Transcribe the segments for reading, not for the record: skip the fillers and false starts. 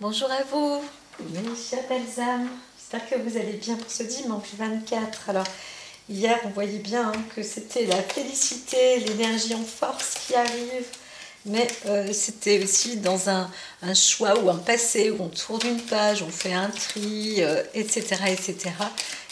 Bonjour à vous, mes chères belles âmes. J'espère que vous allez bien pour ce dimanche 24. Alors, hier, on voyait bien que c'était la félicité, l'énergie en force qui arrive. Mais c'était aussi dans un choix ou un passé où on tourne une page, on fait un tri, etc., etc.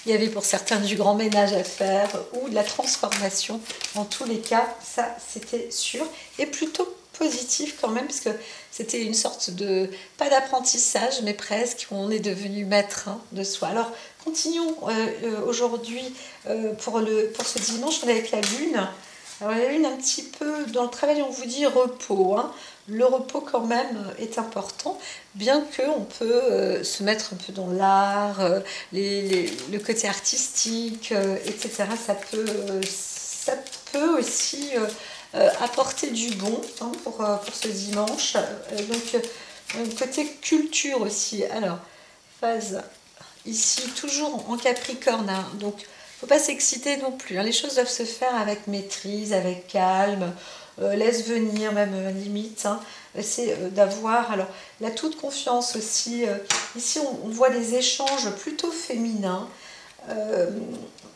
Il y avait pour certains du grand ménage à faire ou de la transformation. En tous les cas, ça, c'était sûr. Et plutôt positif quand même, parce que c'était une sorte de, pas d'apprentissage, mais presque, où on est devenu maître de soi. Alors, continuons aujourd'hui pour ce dimanche, on est avec la Lune. Alors, la Lune, un petit peu, dans le travail, on vous dit repos. Le repos, quand même, est important, bien qu'on peut se mettre un peu dans l'art, le côté artistique, etc. Ça peut aussi apporter du bon pour ce dimanche. Côté culture aussi. Alors, phase ici, toujours en Capricorne. Donc, il ne faut pas s'exciter non plus. Les choses doivent se faire avec maîtrise, avec calme. Laisse venir, même limite. C'est d'avoir alors la toute confiance aussi. Ici, on voit des échanges plutôt féminins,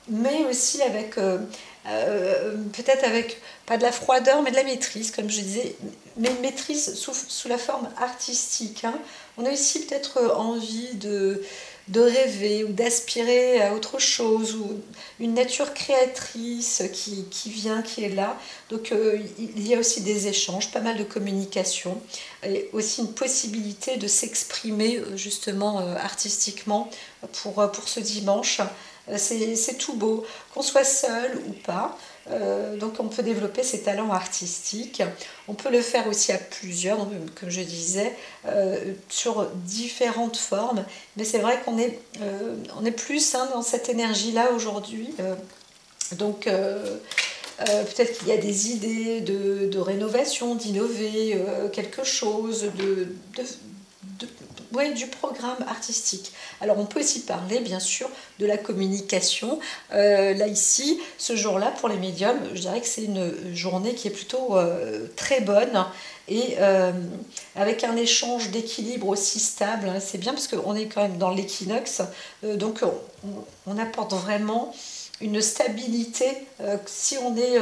mais aussi avec peut-être avec pas de la froideur, mais de la maîtrise, comme je disais, mais une maîtrise sous la forme artistique. On a aussi peut-être envie de rêver ou d'aspirer à autre chose, ou une nature créatrice qui vient, qui est là. Donc il y a aussi des échanges, pas mal de communication, et aussi une possibilité de s'exprimer justement artistiquement pour ce dimanche. C'est tout beau, qu'on soit seul ou pas. Donc on peut développer ses talents artistiques. On peut le faire aussi à plusieurs, donc, comme je disais, sur différentes formes. Mais c'est vrai qu'on est, on est plus dans cette énergie-là aujourd'hui. Peut-être qu'il y a des idées de rénovation, d'innover quelque chose, ouais, du programme artistique. Alors on peut aussi parler bien sûr de la communication. Là ici, ce jour-là pour les médiums, je dirais que c'est une journée qui est plutôt très bonne et avec un échange d'équilibre aussi stable. C'est bien parce qu'on est quand même dans l'équinoxe, donc on apporte vraiment une stabilité si on est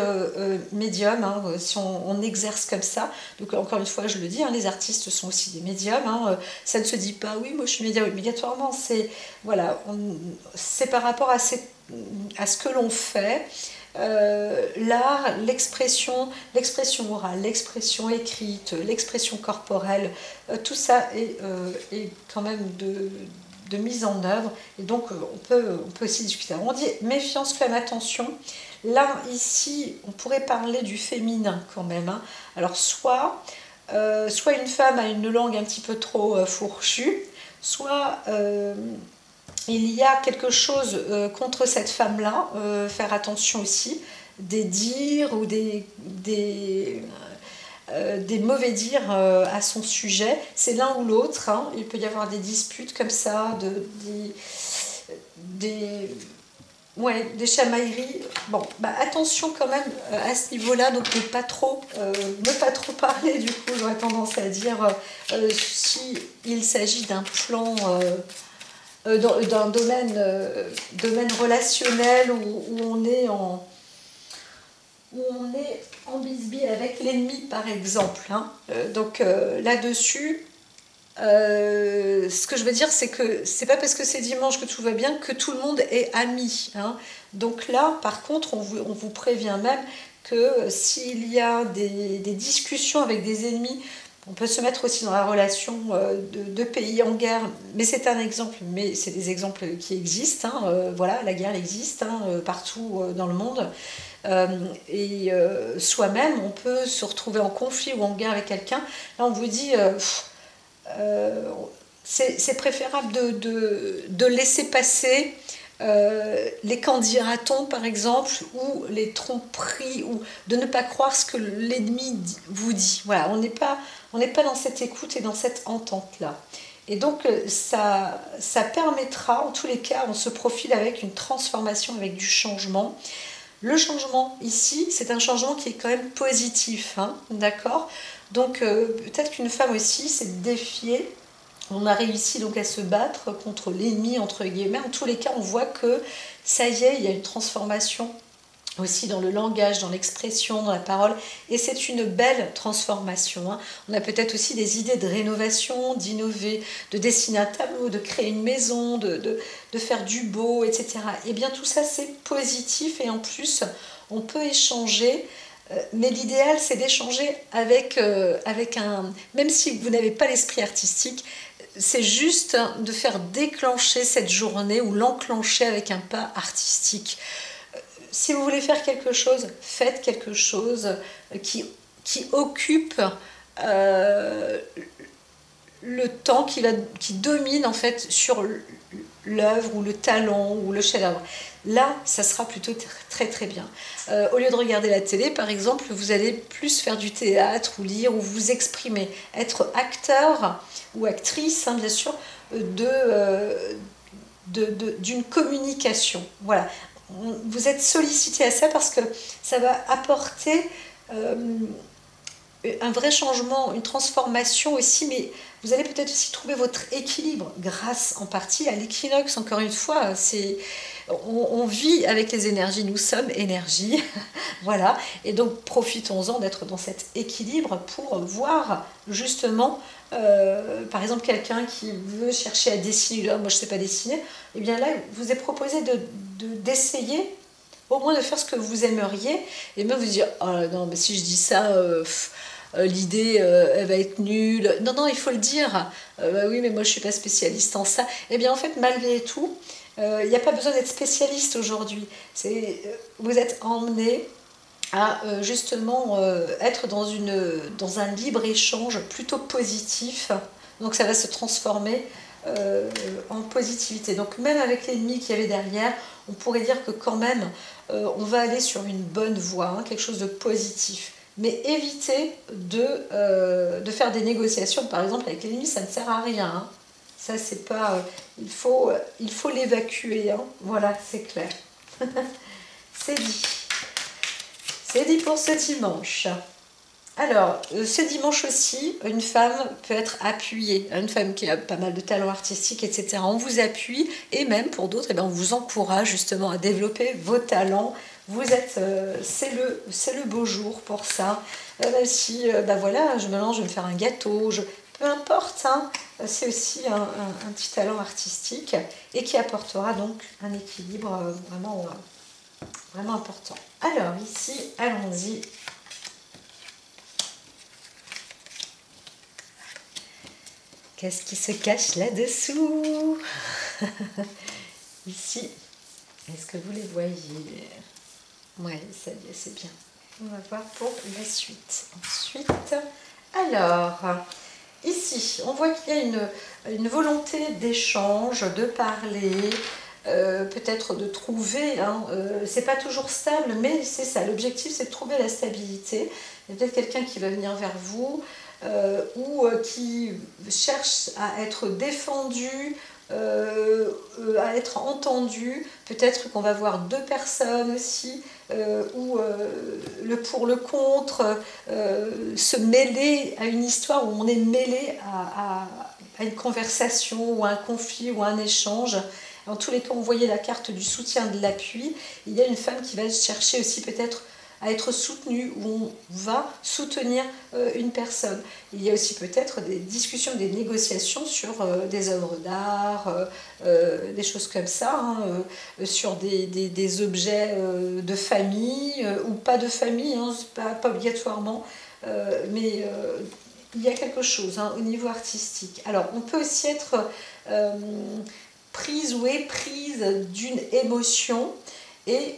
médium, si on exerce comme ça. Donc encore une fois, je le dis, les artistes sont aussi des médiums. Ça ne se dit pas, oui, moi je suis médium obligatoirement. C'est voilà, c'est par rapport à ce que l'on fait. L'art, l'expression orale, l'expression écrite, l'expression corporelle, tout ça est quand même de mise en œuvre, et donc on peut aussi discuter. On dit méfiance, quand même attention. Là, ici, on pourrait parler du féminin quand même. Alors, soit une femme a une langue un petit peu trop fourchue, soit il y a quelque chose contre cette femme-là, faire attention aussi, des dires ou des mauvais dires à son sujet. C'est l'un ou l'autre. Il peut y avoir des disputes comme ça, des chamailleries. Bon, attention quand même à ce niveau-là, donc ne pas trop parler. Du coup, j'aurais tendance à dire si il s'agit d'un plan, d'un domaine relationnel où on est en bisbille avec l'ennemi, par exemple. Donc là-dessus, ce que je veux dire, c'est que c'est pas parce que c'est dimanche que tout va bien que tout le monde est ami. Donc là, par contre, on vous prévient même que s'il y a des discussions avec des ennemis, on peut se mettre aussi dans la relation de pays en guerre, mais c'est un exemple, mais c'est des exemples qui existent. Voilà, la guerre existe partout dans le monde. Soi-même, on peut se retrouver en conflit ou en guerre avec quelqu'un. Là, on vous dit, c'est préférable de laisser passer les qu'en dira-t-on, par exemple, ou les tromperies, ou de ne pas croire ce que l'ennemi vous dit. Voilà, on n'est pas dans cette écoute et dans cette entente-là. Et donc, ça permettra, en tous les cas, on se profile avec une transformation, avec du changement. Le changement ici, c'est un changement qui est quand même positif, d'accord? Donc peut-être qu'une femme aussi s'est défiée On a réussi donc à se battre contre l'ennemi, entre guillemets. En tous les cas, on voit que ça y est, il y a une transformation aussi dans le langage, dans l'expression, dans la parole, et c'est une belle transformation. Hein. On a peut-être aussi des idées de rénovation, d'innover, de dessiner un tableau, de créer une maison, de faire du beau, etc. Et bien tout ça c'est positif et en plus on peut échanger. Mais l'idéal, c'est d'échanger avec un... Même si vous n'avez pas l'esprit artistique, c'est juste de faire déclencher cette journée ou l'enclencher avec un pas artistique. Si vous voulez faire quelque chose, faites quelque chose qui occupe le temps, qui domine en fait sur l'œuvre ou le talent ou le chef-d'œuvre. Là, ça sera plutôt très très bien. Au lieu de regarder la télé, par exemple, vous allez plus faire du théâtre ou lire ou vous exprimer. Être acteur ou actrice, hein, bien sûr, d'une communication. Voilà. Vous êtes sollicité à ça parce que ça va apporter un vrai changement, une transformation aussi, mais vous allez peut-être aussi trouver votre équilibre grâce en partie à l'équinoxe. Encore une fois, on vit avec les énergies, nous sommes énergie, voilà, et donc profitons-en d'être dans cet équilibre pour voir justement, par exemple, quelqu'un qui veut chercher à dessiner, moi je ne sais pas dessiner, et bien là, vous est proposé d'essayer au moins de faire ce que vous aimeriez, et même vous dire, oh non, mais si je dis ça, l'idée elle va être nulle. Non, non, il faut le dire. Bah oui, mais moi je suis pas spécialiste en ça. Eh bien en fait, malgré tout, il n'y a pas besoin d'être spécialiste aujourd'hui. Vous êtes emmené à justement être dans un libre-échange plutôt positif. Donc ça va se transformer en positivité. Donc même avec l'ennemi qu'il y avait derrière, on pourrait dire que quand même, on va aller sur une bonne voie, hein, quelque chose de positif. Mais évitez de faire des négociations, par exemple avec l'ennemi, ça ne sert à rien. Hein. Ça, c'est pas... il faut l'évacuer. Hein. Voilà, c'est clair. C'est dit. C'est dit pour ce dimanche. Alors, ce dimanche aussi, une femme peut être appuyée. Une femme qui a pas mal de talents artistiques, etc. On vous appuie et même pour d'autres, eh bien, on vous encourage justement à développer vos talents. Vous êtes, c'est le beau jour pour ça. Même si, ben voilà, je me lance, je vais me faire un gâteau, peu importe, hein, c'est aussi un petit talent artistique et qui apportera donc un équilibre vraiment, vraiment important. Alors ici, allons-y. Qu'est-ce qui se cache là-dessous? Ici, est-ce que vous les voyez? Oui, ça y est, c'est bien. On va voir pour la suite. Ensuite, alors, ici, on voit qu'il y a une volonté d'échange, de parler, peut-être de trouver, hein, c'est pas toujours stable, mais c'est ça, l'objectif c'est de trouver la stabilité. Il y a peut-être quelqu'un qui va venir vers vous, ou qui cherche à être défendu, à être entendu. Peut-être qu'on va voir deux personnes aussi, ou le pour, le contre, se mêler à une histoire où on est mêlé à une conversation, ou à un conflit, ou à un échange. En tous les cas, on voyait la carte du soutien, de l'appui. Il y a une femme qui va chercher aussi peut-être à être soutenue, où on va soutenir une personne. Il y a aussi peut-être des discussions, des négociations sur des œuvres d'art, des choses comme ça, hein, sur des objets de famille, ou pas de famille, hein, pas obligatoirement, mais il y a quelque chose, hein, au niveau artistique. Alors, on peut aussi être prise ou éprise d'une émotion. Et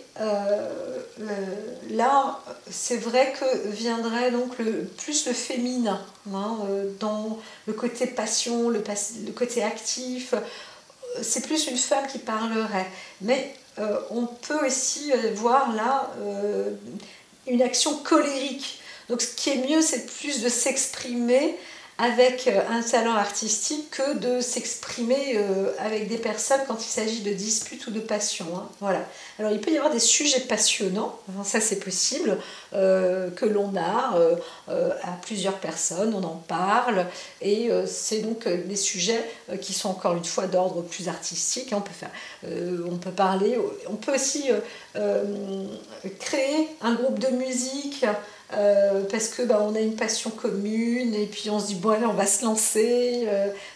là, c'est vrai que viendrait donc plus le féminin, hein, dans le côté passion, le côté actif. C'est plus une femme qui parlerait. Mais on peut aussi voir là une action colérique. Donc ce qui est mieux, c'est plus de s'exprimer avec un talent artistique que de s'exprimer avec des personnes quand il s'agit de disputes ou de passion. Hein. Voilà. Alors il peut y avoir des sujets passionnants, hein, ça c'est possible, que l'on a à plusieurs personnes, on en parle, et c'est donc des sujets qui sont encore une fois d'ordre plus artistique. Hein. On peut parler, on peut aussi créer un groupe de musique. Parce que on a une passion commune et puis on se dit bon allez on va se lancer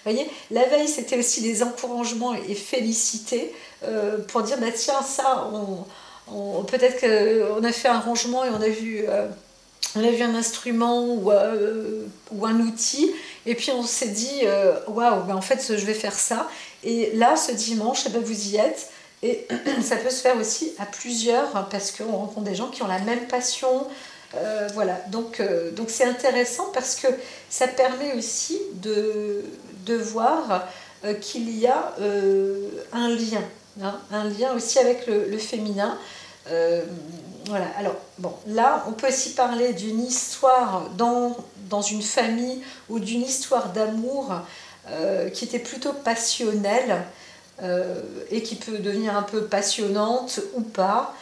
voyez, la veille c'était aussi des encouragements et félicités pour dire bah tiens ça peut-être qu'on a fait un rangement et on a vu un instrument ou un outil et puis on s'est dit waouh bah en fait je vais faire ça et là ce dimanche eh ben, vous y êtes et ça peut se faire aussi à plusieurs parce qu'on rencontre des gens qui ont la même passion. Voilà, donc c'est intéressant parce que ça permet aussi de voir qu'il y a un lien, hein, un lien aussi avec le féminin. Voilà, alors bon, là on peut aussi parler d'une histoire dans une famille ou d'une histoire d'amour qui était plutôt passionnelle et qui peut devenir un peu passionnante ou pas.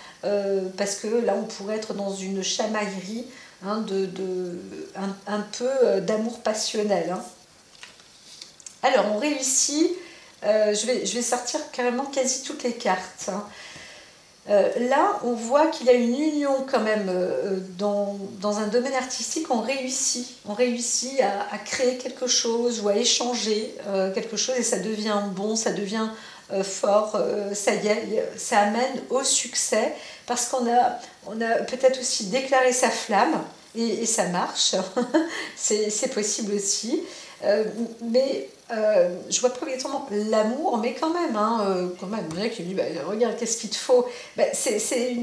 Parce que là on pourrait être dans une chamaillerie hein, un peu d'amour passionnel. Hein. Alors on réussit, je vais sortir carrément quasi toutes les cartes. Hein. Là on voit qu'il y a une union quand même dans un domaine artistique, on réussit à créer quelque chose ou à échanger quelque chose et ça devient bon, ça devient fort, ça y est, ça amène au succès parce qu'on a peut-être aussi déclaré sa flamme et ça marche, c'est possible aussi, mais je vois pas obligatoirement l'amour, mais quand même, il y en a qui me disent bah, regarde, qu'est-ce qu'il te faut c'est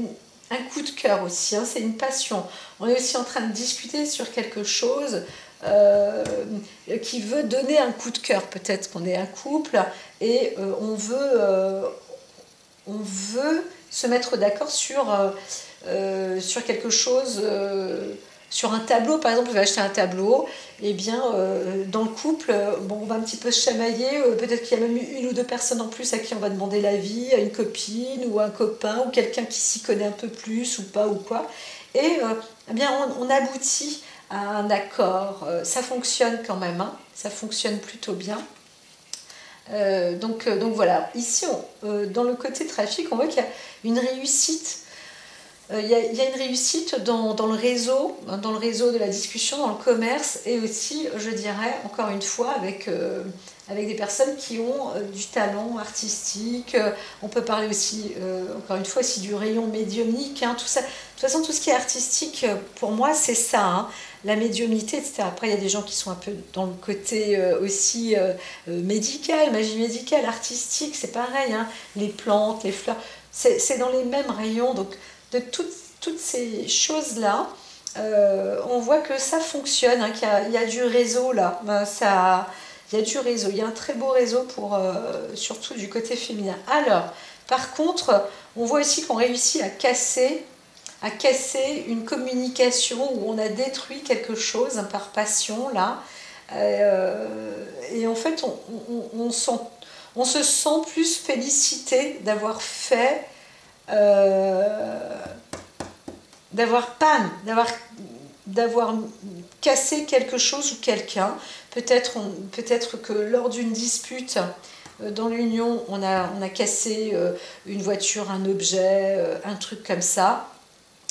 un coup de cœur aussi, hein, c'est une passion. On est aussi en train de discuter sur quelque chose qui veut donner un coup de cœur. Peut-être qu'on est un couple et on veut se mettre d'accord sur quelque chose, sur un tableau. Par exemple, on va acheter un tableau, et bien dans le couple, bon, on va un petit peu se chamailler, peut-être qu'il y a même une ou deux personnes en plus à qui on va demander l'avis, à une copine ou un copain ou quelqu'un qui s'y connaît un peu plus ou pas ou quoi. Et eh bien on aboutit à un accord, ça fonctionne quand même, hein, ça fonctionne plutôt bien. Donc voilà, ici dans le côté trafic, on voit qu'il y a une réussite. Il y a une réussite dans le réseau de la discussion, dans le commerce, et aussi, je dirais, encore une fois, avec des personnes qui ont du talent artistique. On peut parler aussi, encore une fois, aussi du rayon médiumnique, hein, tout ça. De toute façon, tout ce qui est artistique, pour moi, c'est ça, hein, la médiumnité, etc. Après, il y a des gens qui sont un peu dans le côté aussi médical, magie médicale, artistique, c'est pareil, hein, les plantes, les fleurs, c'est dans les mêmes rayons, donc de toutes ces choses-là, on voit que ça fonctionne, hein, qu'il y a du réseau là. Il y a du réseau, il y a un très beau réseau surtout du côté féminin. Alors, par contre, on voit aussi qu'on réussit à casser une communication où on a détruit quelque chose, hein, par passion là. Et en fait, on se sent plus félicité d'avoir fait d'avoir cassé quelque chose ou quelqu'un. Peut-être que lors d'une dispute dans l'union, on a cassé une voiture, un objet, un truc comme ça.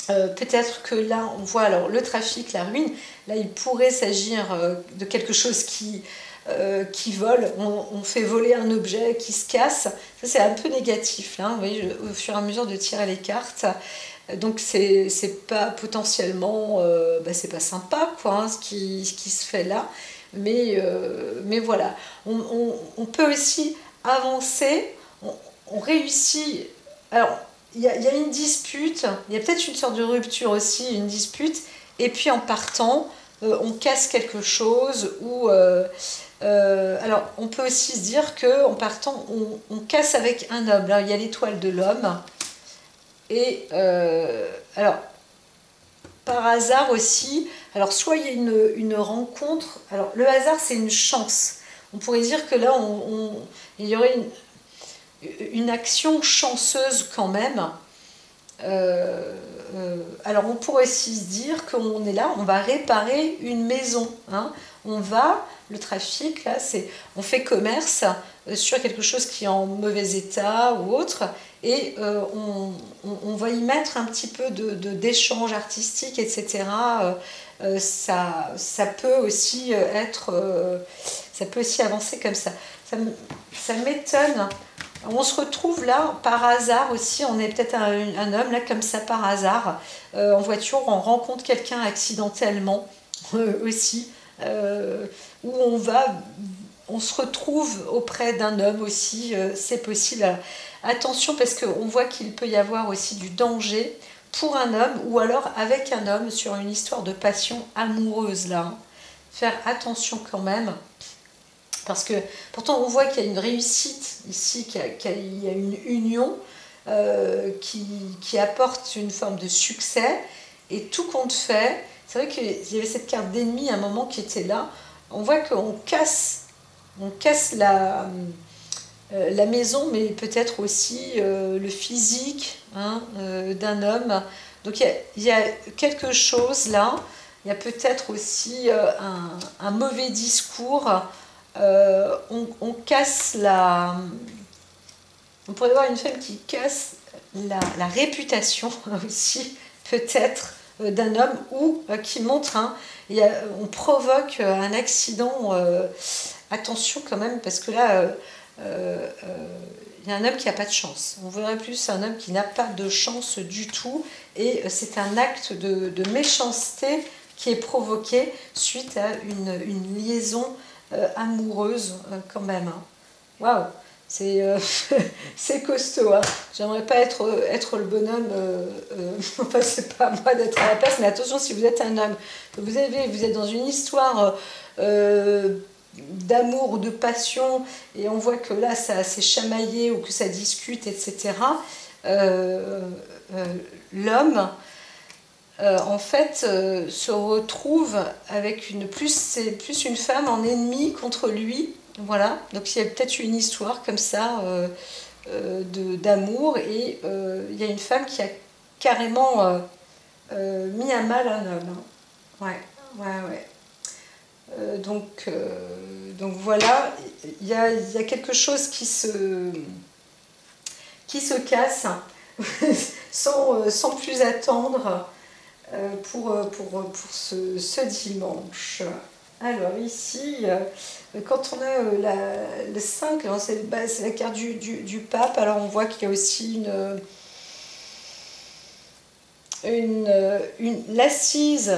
Peut-être que là, on voit alors le trafic, la ruine. Là, il pourrait s'agir de quelque chose qui vole. On fait voler un objet qui se casse. Ça, c'est un peu négatif. Là, vous voyez, au fur et à mesure de tirer les cartes. Donc, c'est pas potentiellement... c'est pas sympa, quoi, hein, ce qui se fait là. Mais voilà. On peut aussi avancer. On réussit... Alors, il y a une dispute, il y a peut-être une sorte de rupture aussi, une dispute, et puis en partant, on casse quelque chose, ou alors on peut aussi se dire qu'en partant, on casse avec un homme. Là, il y a l'étoile de l'homme, et alors par hasard aussi, alors soit il y a une rencontre, alors le hasard c'est une chance. On pourrait dire que là, il y aurait une action chanceuse quand même. Alors on pourrait aussi se dire qu'on est là, on va réparer une maison. Hein. Le trafic, là, on fait commerce sur quelque chose qui est en mauvais état ou autre, et on va y mettre un petit peu d'échange artistique, etc. Ça peut aussi ça peut aussi avancer comme ça. Ça m'étonne. On se retrouve là par hasard aussi, on est peut-être un homme là comme ça par hasard, en voiture, on rencontre quelqu'un accidentellement aussi, où on se retrouve auprès d'un homme aussi, c'est possible. Attention parce qu'on voit qu'il peut y avoir aussi du danger pour un homme ou alors avec un homme sur une histoire de passion amoureuse là. Hein. Faire attention quand même. Parce que pourtant on voit qu'il y a une réussite ici, qu'il y a une union qui apporte une forme de succès et tout compte fait. C'est vrai qu'il y avait cette carte d'ennemi à un moment qui était là. On voit qu'on casse la maison, mais peut-être aussi le physique hein, d'un homme. Donc il y a quelque chose là. Il y a peut-être aussi un mauvais discours. On casse on pourrait voir une femme qui casse la réputation aussi peut-être d'un homme ou qui montre on provoque un accident. Attention quand même parce que là il y a un homme qui n'a pas de chance. On verrait plus un homme qui n'a pas de chance du tout et c'est un acte de méchanceté qui est provoqué suite à une liaison amoureuse quand même. Waouh, c'est costaud. Hein. J'aimerais pas être le bonhomme. Enfin, c'est pas à moi d'être à la place, mais attention si vous êtes un homme, vous êtes dans une histoire d'amour ou de passion et on voit que là ça s'est chamaillé ou que ça discute, etc. L'homme en fait se retrouve avec c'est plus une femme en ennemi contre lui, voilà, donc il y a peut-être une histoire comme ça d'amour et il y a une femme qui a carrément mis à mal un homme. Ouais. Donc voilà, il y a quelque chose qui se casse sans plus attendre pour ce dimanche. Alors ici, quand on a le 5, c'est la carte du pape, alors on voit qu'il y a aussi l'assise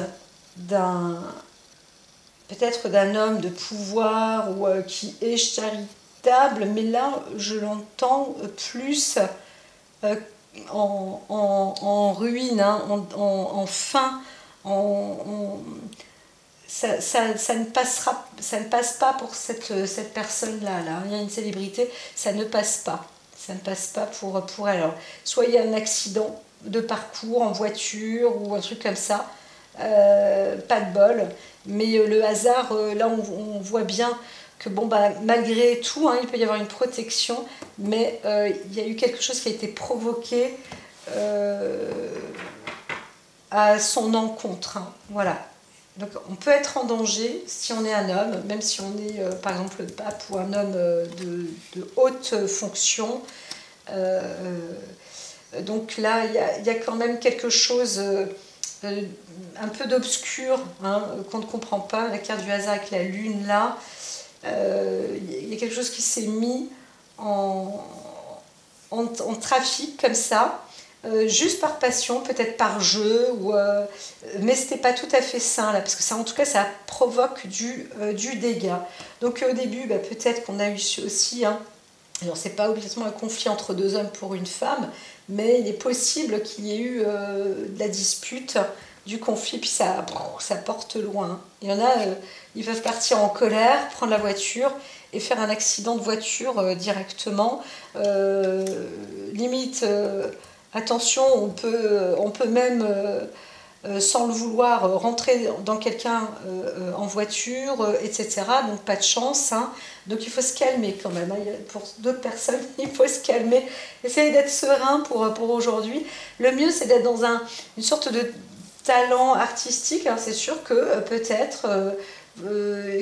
peut-être d'un homme de pouvoir ou qui est charitable, mais là je l'entends plus en ruine, hein, en fin, ça ne passe pas pour cette personne-là. Là. Il y a une célébrité, ça ne passe pas. Ça ne passe pas pour elle. Alors, soit il y a un accident de parcours en voiture ou un truc comme ça, pas de bol. Mais le hasard, là on voit bien que bon, malgré tout, hein, il peut y avoir une protection, mais il y a eu quelque chose qui a été provoqué à son encontre. Hein, voilà. Donc on peut être en danger si on est un homme, même si on est par exemple le pape ou un homme de haute fonction. Donc là, il y a quand même quelque chose un peu d'obscur, hein, qu'on ne comprend pas. La carte du hasard avec la lune là, il y a quelque chose qui s'est mis en trafic comme ça. Juste par passion, peut-être par jeu, mais ce n'était pas tout à fait sain, là, parce que ça, en tout cas, ça provoque du dégât. Donc au début, peut-être qu'on a eu aussi, hein, alors c'est pas obligatoirement un conflit entre deux hommes pour une femme, mais il est possible qu'il y ait eu de la dispute, du conflit, puis ça porte loin. Il y en a, ils peuvent partir en colère, prendre la voiture et faire un accident de voiture directement. Limite... attention, on peut même sans le vouloir, rentrer dans quelqu'un en voiture, etc. Donc pas de chance. Hein. Donc il faut se calmer quand même. Hein. Pour d'autres personnes, il faut se calmer. Essayez d'être serein pour aujourd'hui. Le mieux, c'est d'être dans une sorte de talent artistique. Alors c'est sûr que peut-être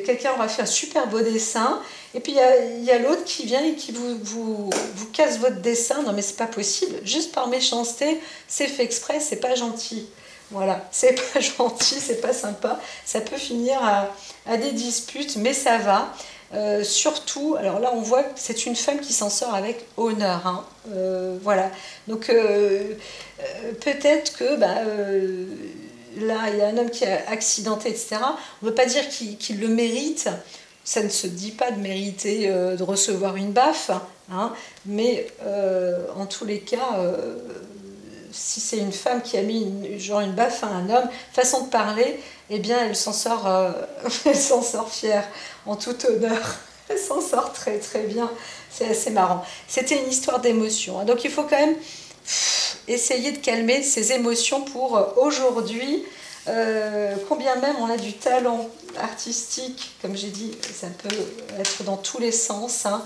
quelqu'un aura fait un super beau dessin. Et puis il y a l'autre qui vient et qui vous casse votre dessin. Non mais c'est pas possible. Juste par méchanceté, c'est fait exprès, c'est pas gentil. Voilà, c'est pas gentil, c'est pas sympa, ça peut finir à des disputes, mais ça va. Surtout, alors là on voit que c'est une femme qui s'en sort avec honneur. Hein. Voilà, donc peut-être que là il y a un homme qui est accidenté, etc. On ne veut pas dire qu'il le mérite, ça ne se dit pas de mériter de recevoir une baffe, hein, mais en tous les cas. Si c'est une femme qui a mis une baffe à un homme, façon de parler, eh bien elle s'en sort, elle s'en sort fière, en tout honneur. Elle s'en sort très très bien. C'est assez marrant. C'était une histoire d'émotion. Hein. Donc il faut quand même essayer de calmer ses émotions pour aujourd'hui. Combien même on a du talent artistique, comme j'ai dit, ça peut être dans tous les sens. Hein.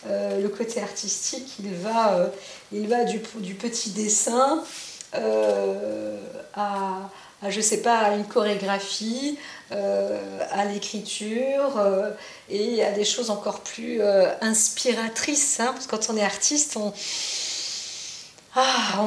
Le côté artistique, il va du petit dessin à je sais pas, à une chorégraphie, à l'écriture, et à des choses encore plus inspiratrices. Hein, parce que quand on est artiste, on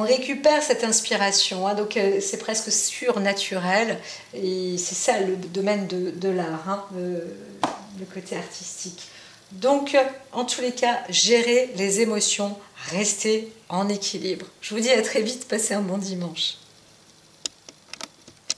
récupère cette inspiration, hein, donc c'est presque surnaturel, et c'est ça le domaine de l'art, hein, le côté artistique. Donc, en tous les cas, gérez les émotions, restez en équilibre. Je vous dis à très vite, passez un bon dimanche.